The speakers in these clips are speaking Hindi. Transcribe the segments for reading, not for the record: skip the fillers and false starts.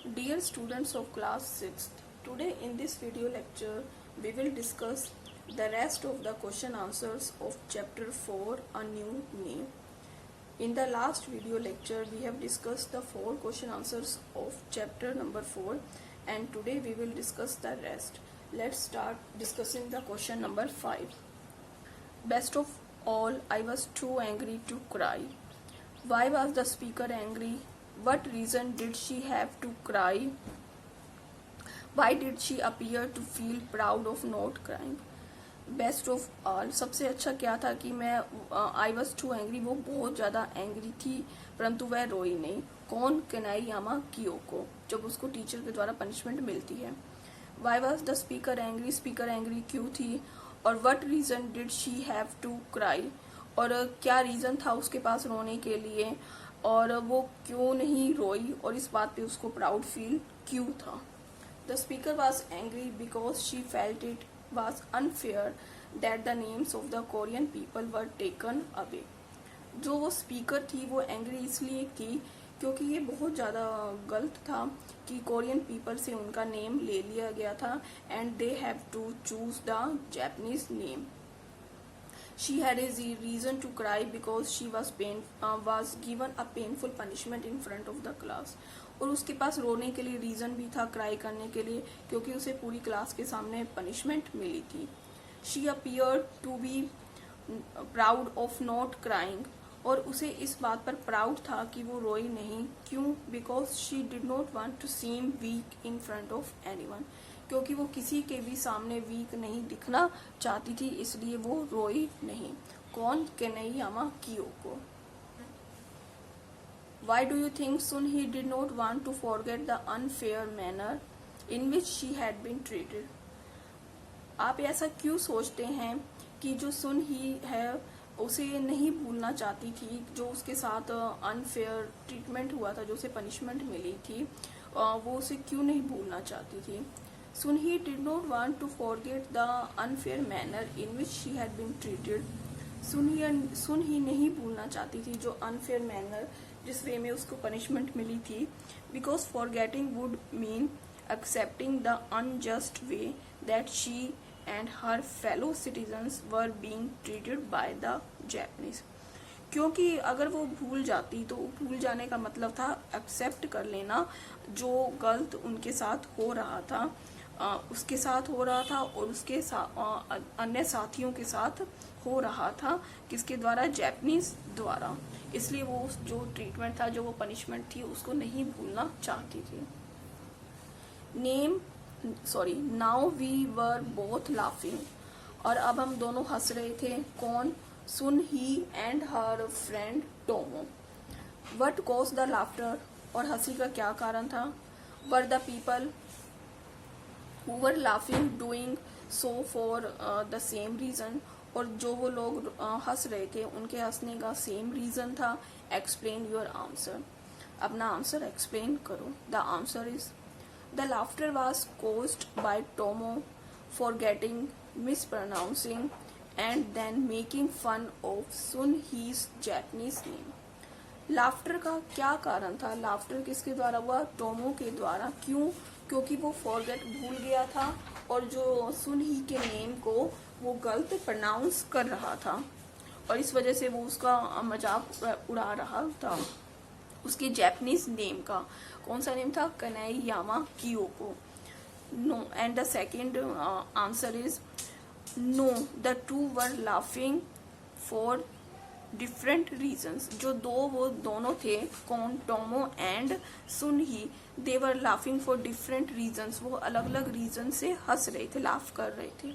Dear students of class 6th, today in this video lecture we will discuss the rest of the question answers of chapter 4, a new name. In the last video lecture we have discussed the 4 question answers of chapter number 4 and today we will discuss the rest. Let's start discussing the question number 5. Best of all, I was too angry to cry. Why was the speaker angry? What reason did she have to cry? Why did she appear to feel proud of not crying? Best of all, सबसे अच्छा क्या था कि मैं आई वॉज टू एंग्री, वो बहुत ज़्यादा एंग्री थी परंतु वह रोई नहीं. कौन? केनाईयामा कियोको, जब उसको टीचर के द्वारा पनिशमेंट मिलती है. Why was the speaker angry, speaker angry क्यों थी. और what reason did she have to cry, और क्या रीज़न था उसके पास रोने के लिए और वो क्यों नहीं रोई और इस बात पे उसको प्राउड फील क्यों था. The speaker was angry because she felt it was unfair that the names of the Korean people were taken away. जो वो स्पीकर थी वो एंग्री इसलिए थी क्योंकि ये बहुत ज़्यादा गलत था कि कोरियन पीपल से उनका नेम ले लिया गया था and they have to choose the Japanese name. She had a reason to cry because she was given a painful punishment in front of the class. और उसके पास रोने के लिए रीज़न भी था क्राई करने के लिए क्योंकि उसे पूरी क्लास के सामने पनिशमेंट मिली थी. She appeared to be proud of not crying. और उसे इस बात पर प्राउड था कि वो रोई नहीं. क्यों? Because she did not want to seem weak in front of anyone. क्योंकि वो किसी के भी सामने वीक नहीं दिखना चाहती थी, इसलिए वो रोई नहीं. कौन? केनाईयामा कियोको. Why do you think Sun Hee did not want to forget the unfair manner in which she had been treated? आप ऐसा क्यों सोचते हैं कि जो सुन ही है उसे नहीं भूलना चाहती थी, जो उसके साथ अनफेयर ट्रीटमेंट हुआ था, जो उसे पनिशमेंट मिली थी, वो उसे क्यों नहीं भूलना चाहती थी. Sun Hee did not want to forget the unfair manner in which she had been treated. सुन ही नहीं भूलना चाहती थी जो अनफेयर मैनर, जिस वे में उसको पनिशमेंट मिली थी. Because forgetting would mean accepting the unjust way that she and her fellow citizens were being treated by the Japanese. क्योंकि अगर वो भूल जाती तो भूल जाने का मतलब था एक्सेप्ट कर लेना जो गलत उनके साथ हो रहा था, उसके साथ हो रहा था और उसके अन्य साथियों के साथ हो रहा था. किसके द्वारा? जापानीज द्वारा. इसलिए वो जो ट्रीटमेंट था, जो वो पनिशमेंट थी, उसको नहीं भूलना चाहती थी. Now we were both laughing, और अब हम दोनों हंस रहे थे. कौन? Sun Hee and her friend Tomo. What caused the laughter, और हंसी का क्या कारण था. Were the people who were laughing doing so for the same reason, और जो वो लोग हंस रहे थे उनके हंसने का सेम रीज़न था. एक्सप्लेन योर आंसर, अपना आंसर एक्सप्लेन करो. The answer is the laughter was caused by Tomo forgetting mispronouncing and then making fun of Sun Hee's Japanese name. Laughter का क्या कारण था? लाफ्टर किसके द्वारा हुआ? टोमो के द्वारा. क्यों? क्योंकि वो फॉरगेट भूल गया था और जो सुन ही के नेम को वो गलत प्रोनाउंस कर रहा था और इस वजह से वो उसका मजाक उड़ा रहा था, उसके जापानीज नेम का. कौन सा नेम था? Kanaiyama Kiyoko. No. And the second answer is no, the two were laughing for different reasons. जो वो दोनों थे, कौन? Tomo and Sun Hee, they were laughing for different reasons. वो अलग अलग रीजन से हंस रहे थे, लाफ कर रहे थे.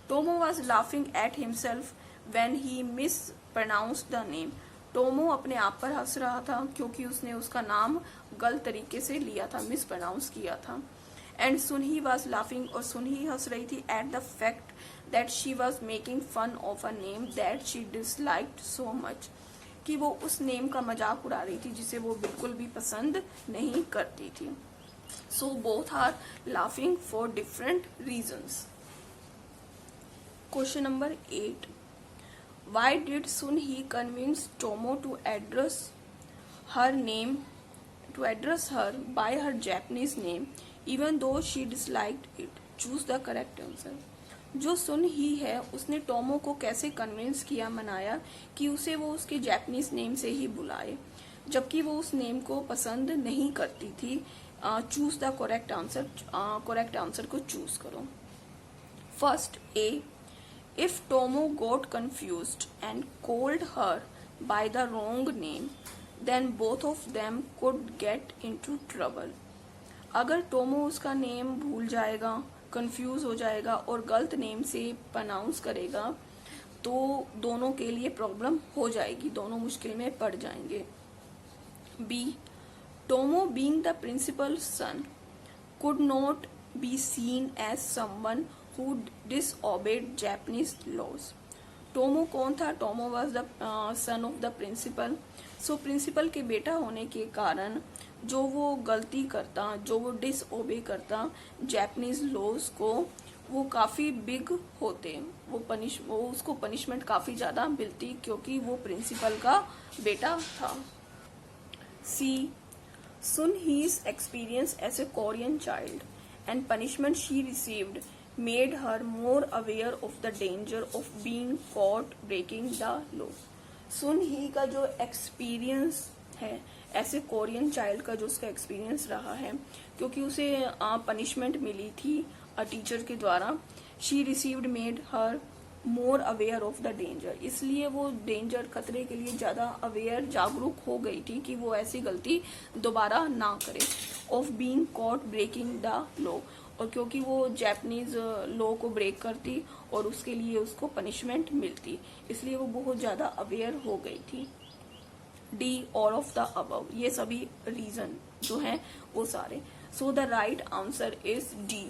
Tomo was laughing at himself when he mispronounce the name. Tomo अपने आप पर हंस रहा था क्योंकि उसने उसका नाम गलत तरीके से लिया था, मिस प्रोनाउंस किया था. And Sun he was laughing, और सुन ही हंस रही थी at the fact that she was making fun of a name that she disliked so much, कि वो उस नेम का मजाक उड़ा रही थी जिसे वो बिल्कुल भी पसंद नहीं करती थी. So both are laughing for different reasons. Question number 8. Why did Sun Hee convince Tomo to address her name to address her by her Japanese name even though she disliked it. Choose the correct answer. जो सुन ही है उसने टोमो को कैसे कन्विंस किया, मनाया कि उसे वो उसके जापानीज नेम से ही बुलाए, जबकि वो उस नेम को पसंद नहीं करती थी. Choose the correct answer. Correct answer को चूज करो. First A, if Tomo got confused and called her by the wrong name then both of them could get into trouble. अगर टोमो उसका नेम भूल जाएगा, कंफ्यूज हो जाएगा और गलत नेम से प्रोनाउंस करेगा तो दोनों के लिए प्रॉब्लम हो जाएगी, दोनों मुश्किल में पड़ जाएंगे. B, Tomo being the principal son could not be seen as someone who disobeyed Japanese laws. Tomo कौन था? Tomo was the son of the principal. So principal के बेटा होने के कारण जो वो गलती करता, जो वो डिसओबे करता जापानीज लॉज को, वो काफ़ी बिग होते, वो उसको पनिशमेंट काफ़ी ज़्यादा मिलती क्योंकि वो प्रिंसिपल का बेटा था. सी, Sun Hee's experience as a Korean child and punishment she received made her more aware of the danger of being caught breaking the law. सुन ही का जो एक्सपीरियंस है ऐसे कोरियन चाइल्ड का, जो उसका एक्सपीरियंस रहा है, क्योंकि उसे पनिशमेंट मिली थी टीचर के द्वारा, she received made her more aware of the danger. इसलिए वो डेंजर, खतरे के लिए ज़्यादा अवेयर, जागरूक हो गई थी कि वो ऐसी गलती दोबारा ना करे. Of being caught breaking the law, और क्योंकि वो जापानीज लॉ को ब्रेक करती और उसके लिए उसको पनिशमेंट मिलती, इसलिए वो बहुत ज़्यादा अवेयर हो गई थी. D, all of the above. ये सभी रीजन जो हैं वो सारे. So the right answer is D,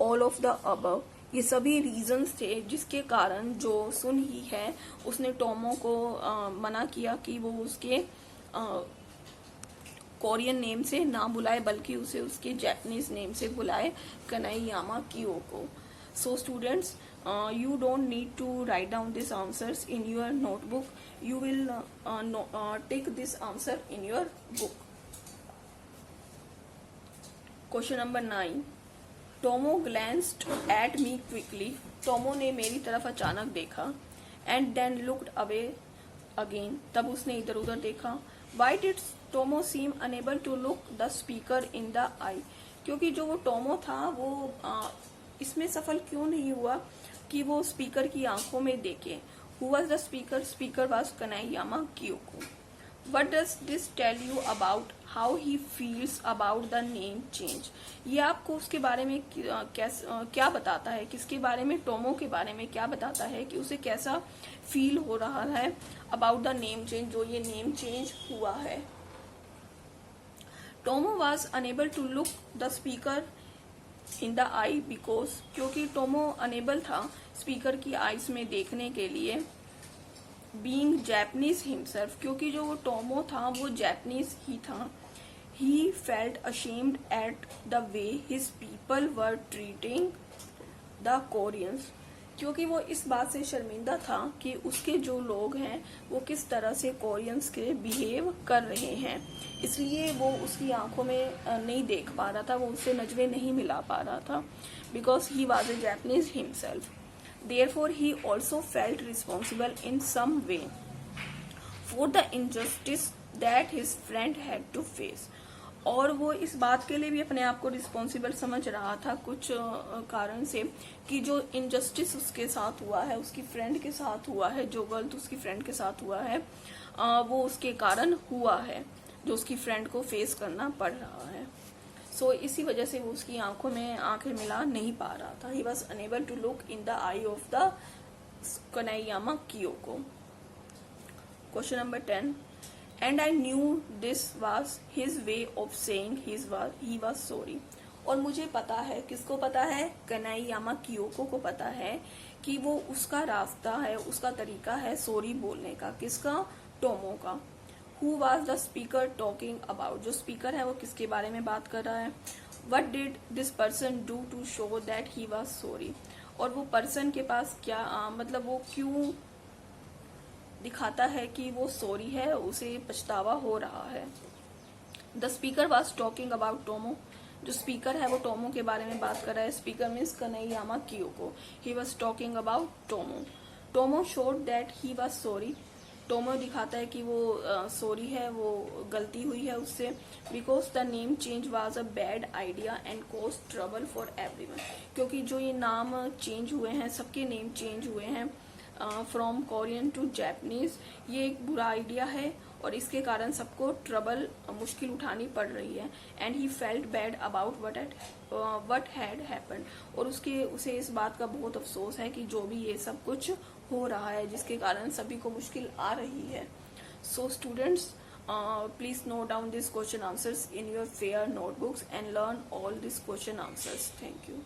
all of the above. ये सभी रीजंस थे जिसके कारण जो सुन ही है उसने टोमो को मना किया कि वो उसके कोरियन नेम से ना बुलाए, बल्कि उसे उसके जापानीज नेम से बुलाए, Kanaiyama Kiyoko. So students, you don't need to write down these answers in your notebook. You will take this answer in your book. Question number 9. Tomo glanced at me quickly. Tomo ने मेरी तरफ अचानक देखा. And then looked away again. तब उसने इधर उधर देखा. Why did Tomo seem unable to look the speaker in the eye? क्योंकि जो वो टोमो था वो इसमें सफल क्यों नहीं हुआ कि वो स्पीकर की आंखों में देखे. Who was the speaker? Speaker was Kanayama Kyoko. What does this tell you about how he feels about the name change? ये आपको उसके बारे में क्या बताता है, किसके बारे में, टोमो के बारे में क्या बताता है कि उसे कैसा फील हो रहा है about the name change, जो ये नेम चेंज हुआ है. Tomo was unable to look the speaker in the eye because, क्योंकि टोमो अनेबल था स्पीकर की आईज में देखने के लिए. बीइंग जापानीज हिमसेल्फ, क्योंकि जो वो टोमो था वो जापानीज ही था. He felt ashamed at the way his people were treating the Koreans, क्योंकि वो इस बात से शर्मिंदा था कि उसके जो लोग हैं वो किस तरह से कोरियंस के बिहेव कर रहे हैं. इसलिए वो उसकी आंखों में नहीं देख पा रहा था, वो उससे नजरें नहीं मिला पा रहा था, because he was a Japanese himself. Therefore, he also felt responsible in some way for the injustice that his friend had to face. और वो इस बात के लिए भी अपने आप को रिस्पॉन्सिबल समझ रहा था कुछ कारण से कि जो इनजस्टिस उसके साथ हुआ है, उसकी फ्रेंड के साथ हुआ है, जो गलत उसकी फ्रेंड के साथ हुआ है, वो उसके कारण हुआ है, जो उसकी फ्रेंड को फेस करना पड़ रहा है. सो इसी वजह से वो उसकी आंखों में आंखें मिला नहीं पा रहा था. He was unable to look in the eye of the Kanaiyama Kiyoko. Question number 10. And I knew this was his way of saying he was sorry. और मुझे पता है, किसको पता है? कनाइयामा कियोको को पता है कि वो उसका रास्ता है, उसका तरीका है सॉरी बोलने का. किसका? टोमो का. Who was the speaker talking about? जो स्पीकर है वो किसके बारे में बात कर रहा है? What did this person do to show that he was sorry? और वो पर्सन के पास क्या मतलब वो क्यों दिखाता है कि वो सॉरी है, उसे पछतावा हो रहा है. The speaker was talking about Tomo. जो स्पीकर है वो टोमो के बारे में बात कर रहा है। Speaker means Kanaiyama Kiyoko. He was talking about Tomo. Tomo showed that he was sorry. Tomo दिखाता है कि वो सॉरी है, वो गलती हुई है उससे। Because the name change was a bad idea and cause trouble for everyone. क्योंकि जो ये नाम चेंज हुए हैं, सबके नेम चेंज हुए हैं फ्रॉम कोरियन टू जैपनीज, ये एक बुरा आइडिया है और इसके कारण सबको ट्रबल मुश्किल उठानी पड़ रही है। And he felt bad about what had happened. और उसे इस बात का बहुत अफसोस है कि जो भी ये सब कुछ हो रहा है जिसके कारण सभी को मुश्किल आ रही है। So students, please note down these question answers in your fair notebooks and learn all these question answers. Thank you.